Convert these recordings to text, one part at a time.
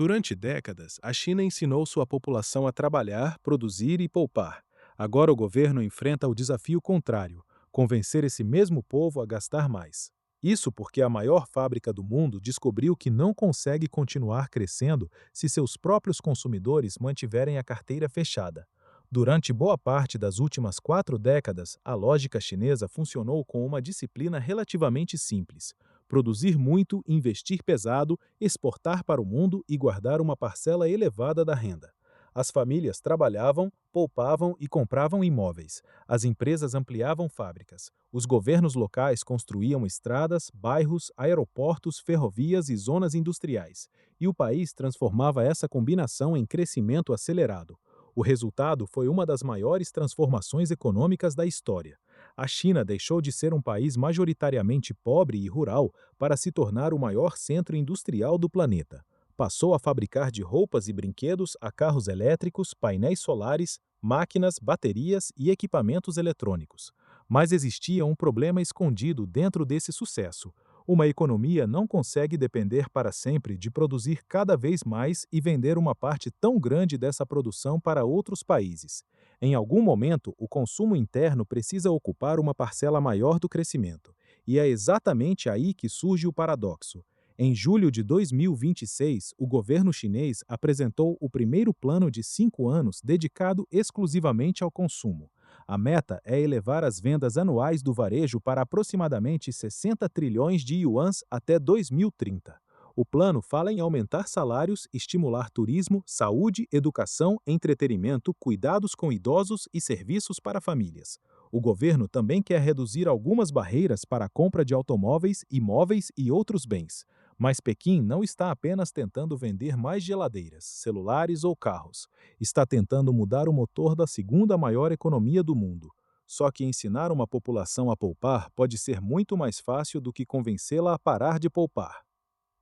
Durante décadas, a China ensinou sua população a trabalhar, produzir e poupar. Agora o governo enfrenta o desafio contrário: convencer esse mesmo povo a gastar mais. Isso porque a maior fábrica do mundo descobriu que não consegue continuar crescendo se seus próprios consumidores mantiverem a carteira fechada. Durante boa parte das últimas 4 décadas, a lógica chinesa funcionou com uma disciplina relativamente simples: produzir muito, investir pesado, exportar para o mundo e guardar uma parcela elevada da renda. As famílias trabalhavam, poupavam e compravam imóveis. As empresas ampliavam fábricas. Os governos locais construíam estradas, bairros, aeroportos, ferrovias e zonas industriais. E o país transformava essa combinação em crescimento acelerado. O resultado foi uma das maiores transformações econômicas da história. A China deixou de ser um país majoritariamente pobre e rural para se tornar o maior centro industrial do planeta. Passou a fabricar de roupas e brinquedos a carros elétricos, painéis solares, máquinas, baterias e equipamentos eletrônicos. Mas existia um problema escondido dentro desse sucesso. Uma economia não consegue depender para sempre de produzir cada vez mais e vender uma parte tão grande dessa produção para outros países. Em algum momento, o consumo interno precisa ocupar uma parcela maior do crescimento. E é exatamente aí que surge o paradoxo. Em julho de 2026, o governo chinês apresentou o primeiro plano de 5 anos dedicado exclusivamente ao consumo. A meta é elevar as vendas anuais do varejo para aproximadamente 60 trilhões de yuans até 2030. O plano fala em aumentar salários, estimular turismo, saúde, educação, entretenimento, cuidados com idosos e serviços para famílias. O governo também quer reduzir algumas barreiras para a compra de automóveis, imóveis e outros bens. Mas Pequim não está apenas tentando vender mais geladeiras, celulares ou carros. Está tentando mudar o motor da segunda maior economia do mundo. Só que ensinar uma população a poupar pode ser muito mais fácil do que convencê-la a parar de poupar.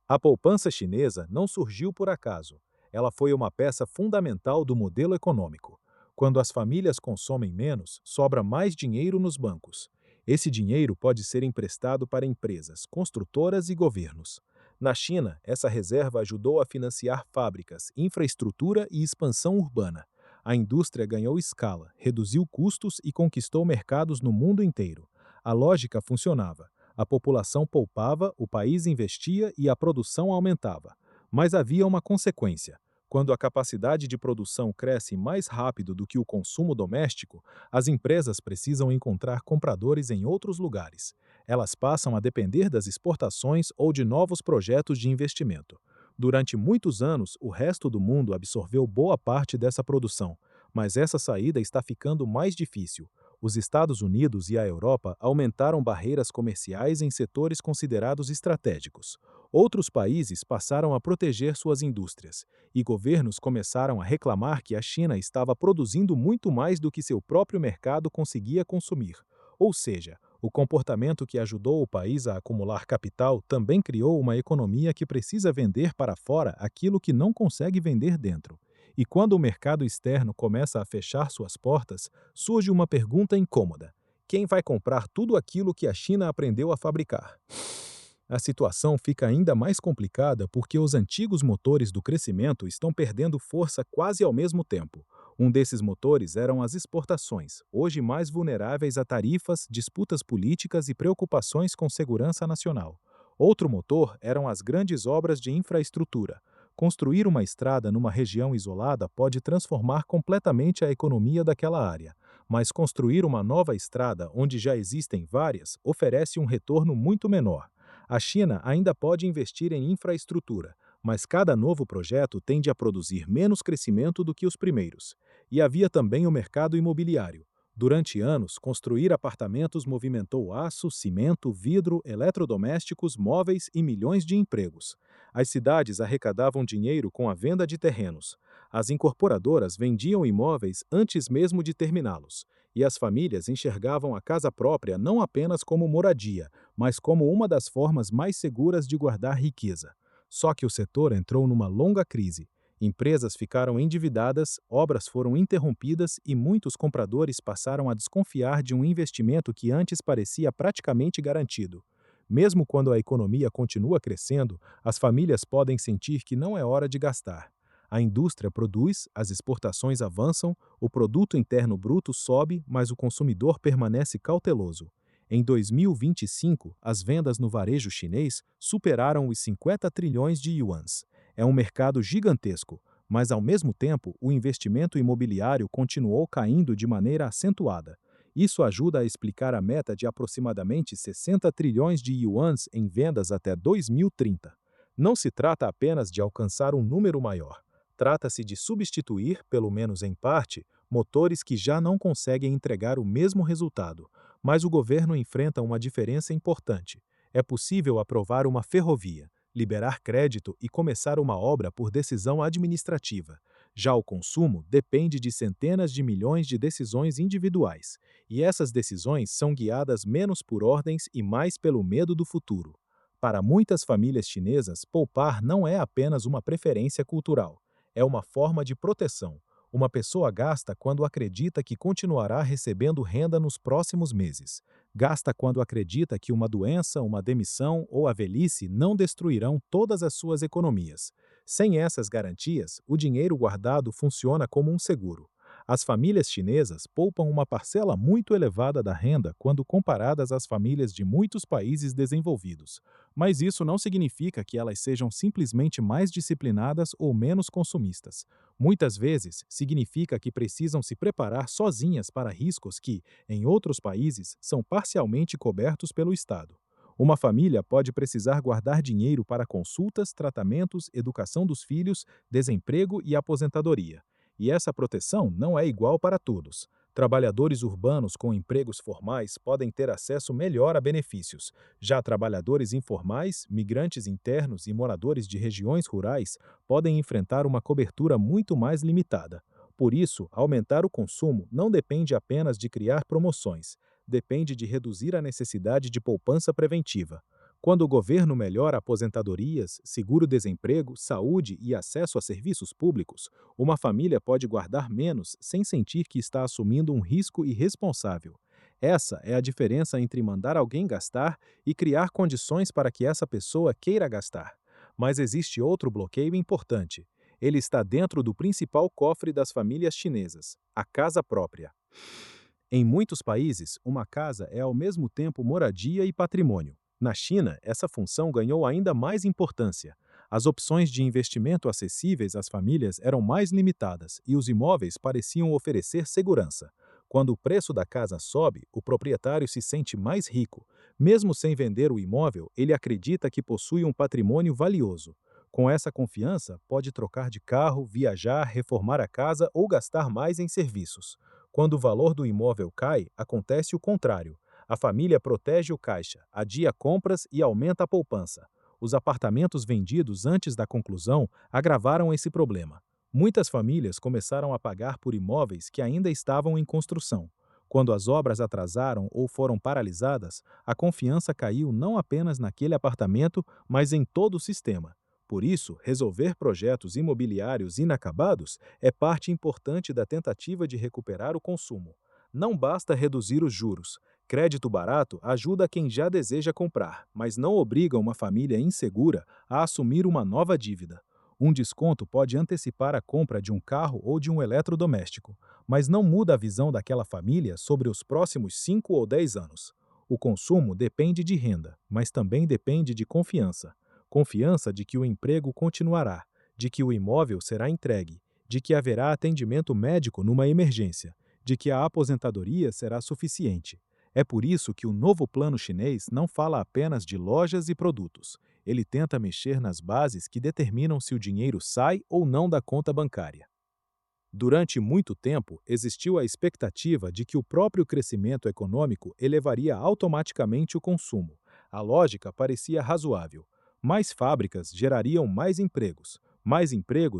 A poupança chinesa não surgiu por acaso. Ela foi uma peça fundamental do modelo econômico. Quando as famílias consomem menos, sobra mais dinheiro nos bancos. Esse dinheiro pode ser emprestado para empresas, construtoras e governos. Na China, essa reserva ajudou a financiar fábricas, infraestrutura e expansão urbana. A indústria ganhou escala, reduziu custos e conquistou mercados no mundo inteiro. A lógica funcionava. A população poupava, o país investia e a produção aumentava. Mas havia uma consequência. Quando a capacidade de produção cresce mais rápido do que o consumo doméstico, as empresas precisam encontrar compradores em outros lugares. Elas passam a depender das exportações ou de novos projetos de investimento. Durante muitos anos, o resto do mundo absorveu boa parte dessa produção, mas essa saída está ficando mais difícil. Os Estados Unidos e a Europa aumentaram barreiras comerciais em setores considerados estratégicos. Outros países passaram a proteger suas indústrias, e governos começaram a reclamar que a China estava produzindo muito mais do que seu próprio mercado conseguia consumir. Ou seja, o comportamento que ajudou o país a acumular capital também criou uma economia que precisa vender para fora aquilo que não consegue vender dentro. E quando o mercado externo começa a fechar suas portas, surge uma pergunta incômoda: quem vai comprar tudo aquilo que a China aprendeu a fabricar? A situação fica ainda mais complicada porque os antigos motores do crescimento estão perdendo força quase ao mesmo tempo. Um desses motores eram as exportações, hoje mais vulneráveis a tarifas, disputas políticas e preocupações com segurança nacional. Outro motor eram as grandes obras de infraestrutura. Construir uma estrada numa região isolada pode transformar completamente a economia daquela área, mas construir uma nova estrada onde já existem várias oferece um retorno muito menor. A China ainda pode investir em infraestrutura, mas cada novo projeto tende a produzir menos crescimento do que os primeiros. E havia também o mercado imobiliário. Durante anos, construir apartamentos movimentou aço, cimento, vidro, eletrodomésticos, móveis e milhões de empregos. As cidades arrecadavam dinheiro com a venda de terrenos. As incorporadoras vendiam imóveis antes mesmo de terminá-los. E as famílias enxergavam a casa própria não apenas como moradia, mas como uma das formas mais seguras de guardar riqueza. Só que o setor entrou numa longa crise. Empresas ficaram endividadas, obras foram interrompidas e muitos compradores passaram a desconfiar de um investimento que antes parecia praticamente garantido. Mesmo quando a economia continua crescendo, as famílias podem sentir que não é hora de gastar. A indústria produz, as exportações avançam, o produto interno bruto sobe, mas o consumidor permanece cauteloso. Em 2025, as vendas no varejo chinês superaram os 50 trilhões de yuans. É um mercado gigantesco, mas ao mesmo tempo o investimento imobiliário continuou caindo de maneira acentuada. Isso ajuda a explicar a meta de aproximadamente 60 trilhões de yuans em vendas até 2030. Não se trata apenas de alcançar um número maior. Trata-se de substituir, pelo menos em parte, motores que já não conseguem entregar o mesmo resultado. Mas o governo enfrenta uma diferença importante. É possível aprovar uma ferrovia, liberar crédito e começar uma obra por decisão administrativa. Já o consumo depende de centenas de milhões de decisões individuais, e essas decisões são guiadas menos por ordens e mais pelo medo do futuro. Para muitas famílias chinesas, poupar não é apenas uma preferência cultural, é uma forma de proteção. Uma pessoa gasta quando acredita que continuará recebendo renda nos próximos meses. Gasta quando acredita que uma doença, uma demissão ou a velhice não destruirão todas as suas economias. Sem essas garantias, o dinheiro guardado funciona como um seguro. As famílias chinesas poupam uma parcela muito elevada da renda quando comparadas às famílias de muitos países desenvolvidos. Mas isso não significa que elas sejam simplesmente mais disciplinadas ou menos consumistas. Muitas vezes, significa que precisam se preparar sozinhas para riscos que, em outros países, são parcialmente cobertos pelo Estado. Uma família pode precisar guardar dinheiro para consultas, tratamentos, educação dos filhos, desemprego e aposentadoria. E essa proteção não é igual para todos. Trabalhadores urbanos com empregos formais podem ter acesso melhor a benefícios. Já trabalhadores informais, migrantes internos e moradores de regiões rurais podem enfrentar uma cobertura muito mais limitada. Por isso, aumentar o consumo não depende apenas de criar promoções, depende de reduzir a necessidade de poupança preventiva. Quando o governo melhora aposentadorias, seguro-desemprego, saúde e acesso a serviços públicos, uma família pode guardar menos sem sentir que está assumindo um risco irresponsável. Essa é a diferença entre mandar alguém gastar e criar condições para que essa pessoa queira gastar. Mas existe outro bloqueio importante. Ele está dentro do principal cofre das famílias chinesas, a casa própria. Em muitos países, uma casa é ao mesmo tempo moradia e patrimônio. Na China, essa função ganhou ainda mais importância. As opções de investimento acessíveis às famílias eram mais limitadas e os imóveis pareciam oferecer segurança. Quando o preço da casa sobe, o proprietário se sente mais rico. Mesmo sem vender o imóvel, ele acredita que possui um patrimônio valioso. Com essa confiança, pode trocar de carro, viajar, reformar a casa ou gastar mais em serviços. Quando o valor do imóvel cai, acontece o contrário. A família protege o caixa, adia compras e aumenta a poupança. Os apartamentos vendidos antes da conclusão agravaram esse problema. Muitas famílias começaram a pagar por imóveis que ainda estavam em construção. Quando as obras atrasaram ou foram paralisadas, a confiança caiu não apenas naquele apartamento, mas em todo o sistema. Por isso, resolver projetos imobiliários inacabados é parte importante da tentativa de recuperar o consumo. Não basta reduzir os juros. Crédito barato ajuda quem já deseja comprar, mas não obriga uma família insegura a assumir uma nova dívida. Um desconto pode antecipar a compra de um carro ou de um eletrodoméstico, mas não muda a visão daquela família sobre os próximos 5 ou 10 anos. O consumo depende de renda, mas também depende de confiança. Confiança de que o emprego continuará, de que o imóvel será entregue, de que haverá atendimento médico numa emergência, de que a aposentadoria será suficiente. É por isso que o novo plano chinês não fala apenas de lojas e produtos. Ele tenta mexer nas bases que determinam se o dinheiro sai ou não da conta bancária. Durante muito tempo, existiu a expectativa de que o próprio crescimento econômico elevaria automaticamente o consumo. A lógica parecia razoável. Mais fábricas gerariam mais empregos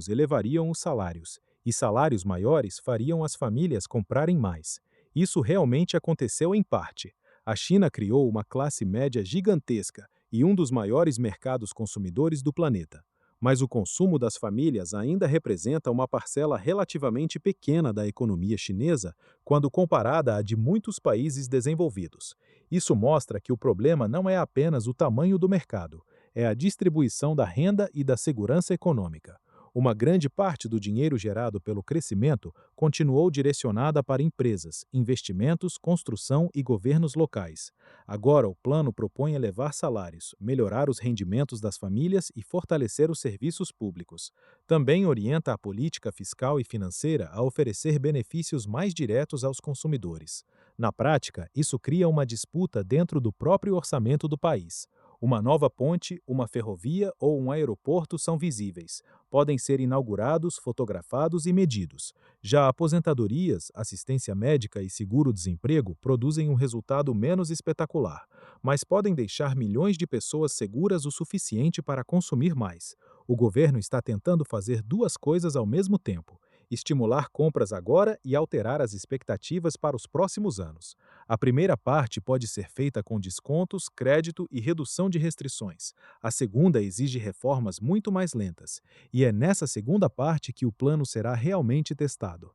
elevariam os salários, e salários maiores fariam as famílias comprarem mais. Isso realmente aconteceu em parte. A China criou uma classe média gigantesca e um dos maiores mercados consumidores do planeta. Mas o consumo das famílias ainda representa uma parcela relativamente pequena da economia chinesa quando comparada à de muitos países desenvolvidos. Isso mostra que o problema não é apenas o tamanho do mercado, é a distribuição da renda e da segurança econômica. Uma grande parte do dinheiro gerado pelo crescimento continuou direcionada para empresas, investimentos, construção e governos locais. Agora, o plano propõe elevar salários, melhorar os rendimentos das famílias e fortalecer os serviços públicos. Também orienta a política fiscal e financeira a oferecer benefícios mais diretos aos consumidores. Na prática, isso cria uma disputa dentro do próprio orçamento do país. Uma nova ponte, uma ferrovia ou um aeroporto são visíveis. Podem ser inaugurados, fotografados e medidos. Já aposentadorias, assistência médica e seguro-desemprego produzem um resultado menos espetacular, mas podem deixar milhões de pessoas seguras o suficiente para consumir mais. O governo está tentando fazer duas coisas ao mesmo tempo: estimular compras agora e alterar as expectativas para os próximos anos. A primeira parte pode ser feita com descontos, crédito e redução de restrições. A segunda exige reformas muito mais lentas. E é nessa segunda parte que o plano será realmente testado.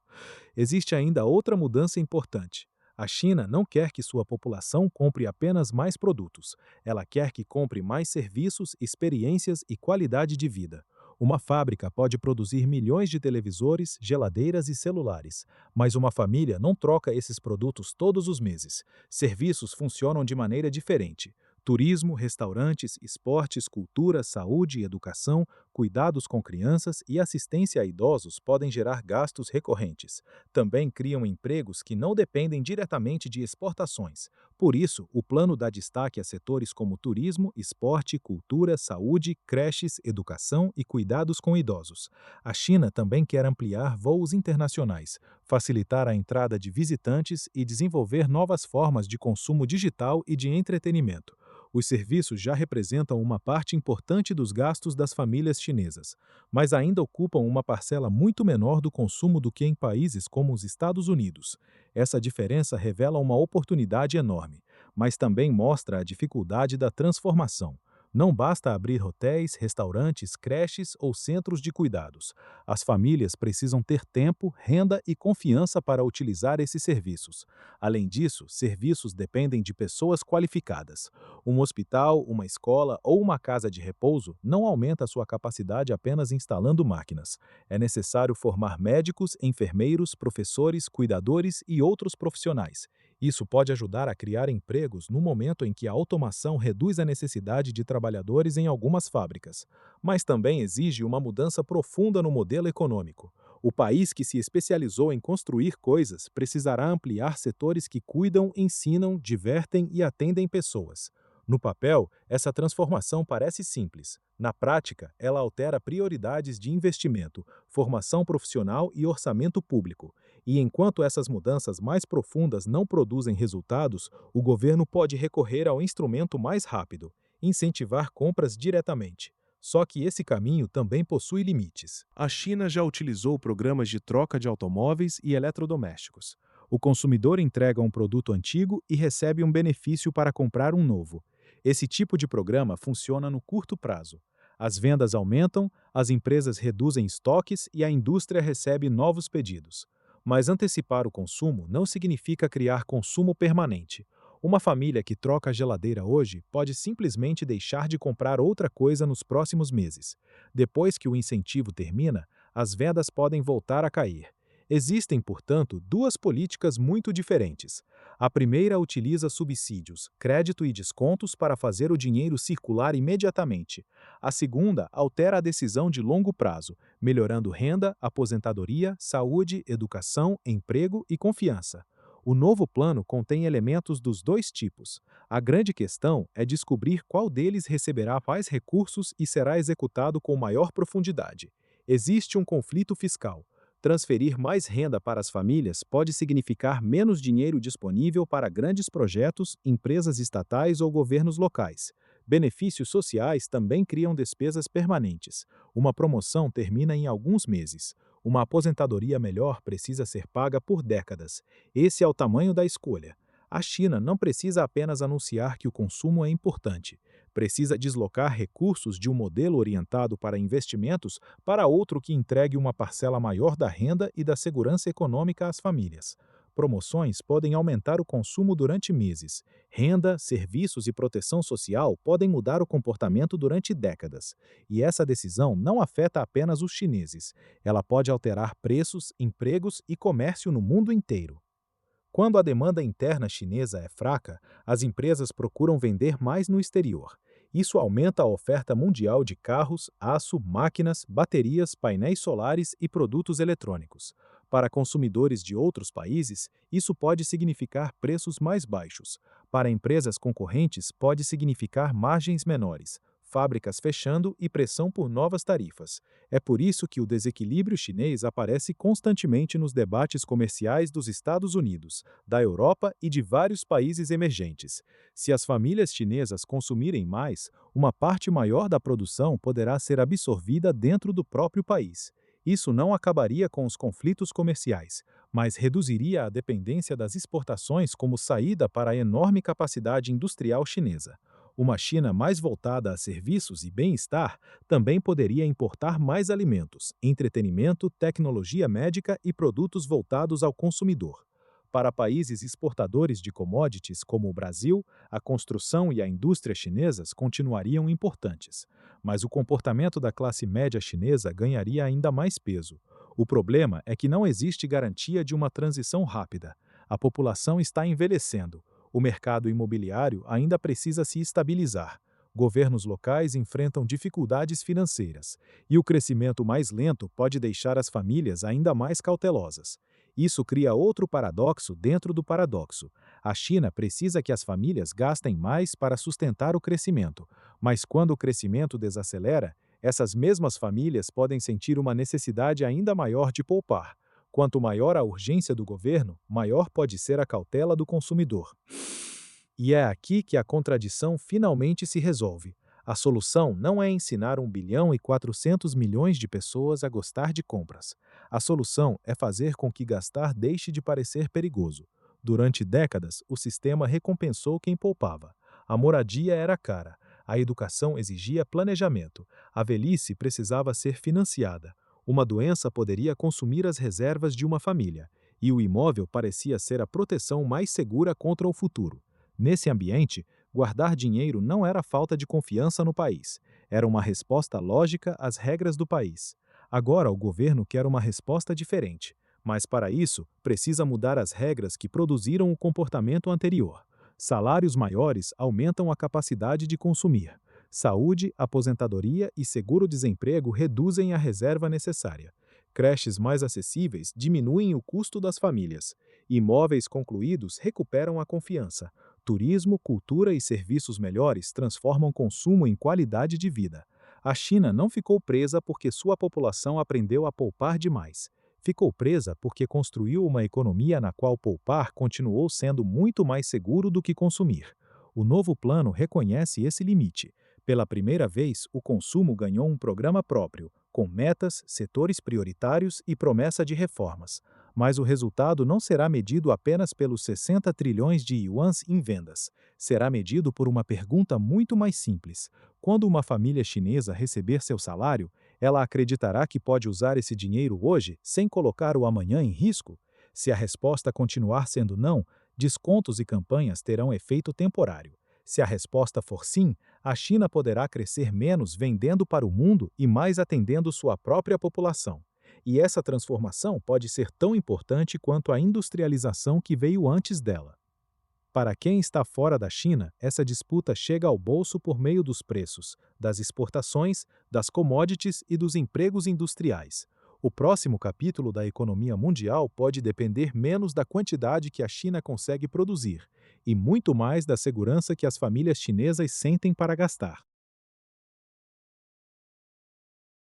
Existe ainda outra mudança importante. A China não quer que sua população compre apenas mais produtos. Ela quer que compre mais serviços, experiências e qualidade de vida. Uma fábrica pode produzir milhões de televisores, geladeiras e celulares, mas uma família não troca esses produtos todos os meses. Serviços funcionam de maneira diferente. Turismo, restaurantes, esportes, cultura, saúde, educação, cuidados com crianças e assistência a idosos podem gerar gastos recorrentes. Também criam empregos que não dependem diretamente de exportações. Por isso, o plano dá destaque a setores como turismo, esporte, cultura, saúde, creches, educação e cuidados com idosos. A China também quer ampliar voos internacionais, facilitar a entrada de visitantes e desenvolver novas formas de consumo digital e de entretenimento. Os serviços já representam uma parte importante dos gastos das famílias chinesas, mas ainda ocupam uma parcela muito menor do consumo do que em países como os Estados Unidos. Essa diferença revela uma oportunidade enorme, mas também mostra a dificuldade da transformação. Não basta abrir hotéis, restaurantes, creches ou centros de cuidados. As famílias precisam ter tempo, renda e confiança para utilizar esses serviços. Além disso, serviços dependem de pessoas qualificadas. Um hospital, uma escola ou uma casa de repouso não aumenta sua capacidade apenas instalando máquinas. É necessário formar médicos, enfermeiros, professores, cuidadores e outros profissionais. Isso pode ajudar a criar empregos no momento em que a automação reduz a necessidade de trabalhadores em algumas fábricas. Mas também exige uma mudança profunda no modelo econômico. O país que se especializou em construir coisas precisará ampliar setores que cuidam, ensinam, divertem e atendem pessoas. No papel, essa transformação parece simples. Na prática, ela altera prioridades de investimento, formação profissional e orçamento público. E enquanto essas mudanças mais profundas não produzem resultados, o governo pode recorrer ao instrumento mais rápido: incentivar compras diretamente. Só que esse caminho também possui limites. A China já utilizou programas de troca de automóveis e eletrodomésticos. O consumidor entrega um produto antigo e recebe um benefício para comprar um novo. Esse tipo de programa funciona no curto prazo. As vendas aumentam, as empresas reduzem estoques e a indústria recebe novos pedidos. Mas antecipar o consumo não significa criar consumo permanente. Uma família que troca a geladeira hoje pode simplesmente deixar de comprar outra coisa nos próximos meses. Depois que o incentivo termina, as vendas podem voltar a cair. Existem, portanto, duas políticas muito diferentes. A primeira utiliza subsídios, crédito e descontos para fazer o dinheiro circular imediatamente. A segunda altera a decisão de longo prazo, melhorando renda, aposentadoria, saúde, educação, emprego e confiança. O novo plano contém elementos dos dois tipos. A grande questão é descobrir qual deles receberá mais recursos e será executado com maior profundidade. Existe um conflito fiscal. Transferir mais renda para as famílias pode significar menos dinheiro disponível para grandes projetos, empresas estatais ou governos locais. Benefícios sociais também criam despesas permanentes. Uma promoção termina em alguns meses. Uma aposentadoria melhor precisa ser paga por décadas. Esse é o tamanho da escolha. A China não precisa apenas anunciar que o consumo é importante. Precisa deslocar recursos de um modelo orientado para investimentos para outro que entregue uma parcela maior da renda e da segurança econômica às famílias. Promoções podem aumentar o consumo durante meses. Renda, serviços e proteção social podem mudar o comportamento durante décadas. E essa decisão não afeta apenas os chineses. Ela pode alterar preços, empregos e comércio no mundo inteiro. Quando a demanda interna chinesa é fraca, as empresas procuram vender mais no exterior. Isso aumenta a oferta mundial de carros, aço, máquinas, baterias, painéis solares e produtos eletrônicos. Para consumidores de outros países, isso pode significar preços mais baixos. Para empresas concorrentes, pode significar margens menores, fábricas fechando e pressão por novas tarifas. É por isso que o desequilíbrio chinês aparece constantemente nos debates comerciais dos Estados Unidos, da Europa e de vários países emergentes. Se as famílias chinesas consumirem mais, uma parte maior da produção poderá ser absorvida dentro do próprio país. Isso não acabaria com os conflitos comerciais, mas reduziria a dependência das exportações como saída para a enorme capacidade industrial chinesa. Uma China mais voltada a serviços e bem-estar também poderia importar mais alimentos, entretenimento, tecnologia médica e produtos voltados ao consumidor. Para países exportadores de commodities como o Brasil, a construção e a indústria chinesas continuariam importantes, mas o comportamento da classe média chinesa ganharia ainda mais peso. O problema é que não existe garantia de uma transição rápida. A população está envelhecendo. O mercado imobiliário ainda precisa se estabilizar. Governos locais enfrentam dificuldades financeiras, e o crescimento mais lento pode deixar as famílias ainda mais cautelosas. Isso cria outro paradoxo dentro do paradoxo. A China precisa que as famílias gastem mais para sustentar o crescimento, mas quando o crescimento desacelera, essas mesmas famílias podem sentir uma necessidade ainda maior de poupar. Quanto maior a urgência do governo, maior pode ser a cautela do consumidor. E é aqui que a contradição finalmente se resolve. A solução não é ensinar 1,4 bilhão de pessoas a gostar de compras. A solução é fazer com que gastar deixe de parecer perigoso. Durante décadas, o sistema recompensou quem poupava. A moradia era cara, a educação exigia planejamento, a velhice precisava ser financiada. Uma doença poderia consumir as reservas de uma família, e o imóvel parecia ser a proteção mais segura contra o futuro. Nesse ambiente, guardar dinheiro não era falta de confiança no país, era uma resposta lógica às regras do país. Agora o governo quer uma resposta diferente, mas para isso precisa mudar as regras que produziram o comportamento anterior. Salários maiores aumentam a capacidade de consumir. Saúde, aposentadoria e seguro-desemprego reduzem a reserva necessária. Creches mais acessíveis diminuem o custo das famílias. Imóveis concluídos recuperam a confiança. Turismo, cultura e serviços melhores transformam consumo em qualidade de vida. A China não ficou presa porque sua população aprendeu a poupar demais. Ficou presa porque construiu uma economia na qual poupar continuou sendo muito mais seguro do que consumir. O novo plano reconhece esse limite. Pela primeira vez, o consumo ganhou um programa próprio, com metas, setores prioritários e promessa de reformas. Mas o resultado não será medido apenas pelos 60 trilhões de yuans em vendas. Será medido por uma pergunta muito mais simples. Quando uma família chinesa receber seu salário, ela acreditará que pode usar esse dinheiro hoje sem colocar o amanhã em risco? Se a resposta continuar sendo não, descontos e campanhas terão efeito temporário. Se a resposta for sim, a China poderá crescer menos vendendo para o mundo e mais atendendo sua própria população. E essa transformação pode ser tão importante quanto a industrialização que veio antes dela. Para quem está fora da China, essa disputa chega ao bolso por meio dos preços, das exportações, das commodities e dos empregos industriais. O próximo capítulo da economia mundial pode depender menos da quantidade que a China consegue produzir e muito mais da segurança que as famílias chinesas sentem para gastar.